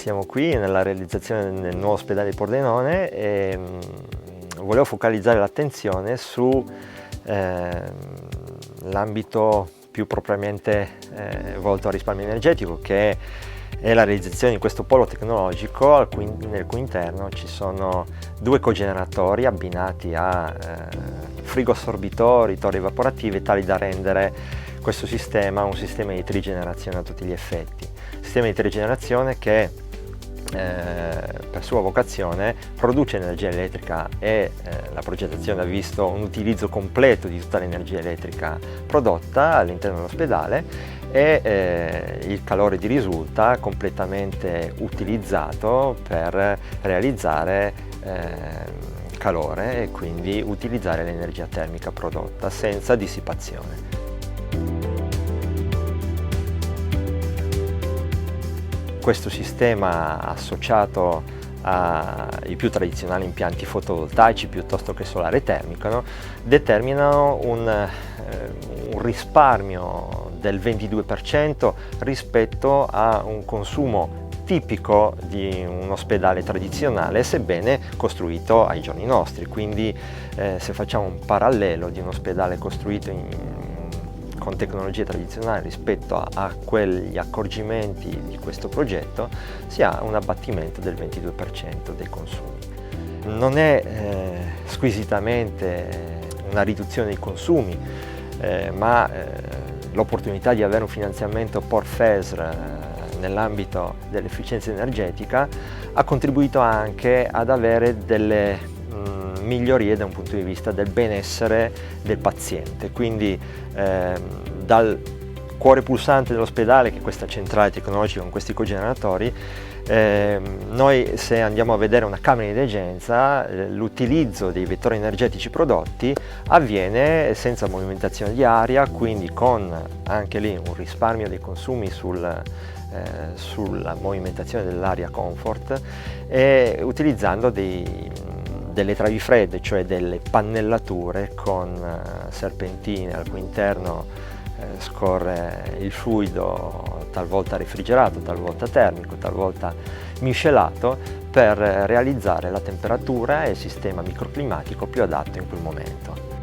siamo qui nella realizzazione del nuovo ospedale di Pordenone e volevo focalizzare l'attenzione su l'ambito più propriamente volto al risparmio energetico, che è la realizzazione di questo polo tecnologico nel cui interno ci sono due cogeneratori abbinati a frigo assorbitori, torri evaporative, tali da rendere questo sistema un sistema di trigenerazione a tutti gli effetti. Sistema di trigenerazione che per sua vocazione produce energia elettrica e la progettazione ha visto un utilizzo completo di tutta l'energia elettrica prodotta all'interno dell'ospedale e il calore di risulta completamente utilizzato per realizzare calore e quindi utilizzare l'energia termica prodotta senza dissipazione. Questo sistema associato ai più tradizionali impianti fotovoltaici piuttosto che solare termico determinano un risparmio del 22% rispetto a un consumo tipico di un ospedale tradizionale, sebbene costruito ai giorni nostri. Quindi se facciamo un parallelo di un ospedale costruito con tecnologie tradizionali rispetto a quegli accorgimenti di questo progetto, si ha un abbattimento del 22% dei consumi. Non è squisitamente una riduzione dei consumi, ma l'opportunità di avere un finanziamento POR-FESR nell'ambito dell'efficienza energetica ha contribuito anche ad avere delle migliorie da un punto di vista del benessere del paziente. Quindi dal cuore pulsante dell'ospedale, che è questa centrale tecnologica con questi cogeneratori, noi, se andiamo a vedere una camera di degenza, l'utilizzo dei vettori energetici prodotti avviene senza movimentazione di aria, quindi con anche lì un risparmio dei consumi sulla movimentazione dell'aria comfort e utilizzando delle travi fredde, cioè delle pannellature con serpentine al cui interno scorre il fluido, talvolta refrigerato, talvolta termico, talvolta miscelato, per realizzare la temperatura e il sistema microclimatico più adatto in quel momento.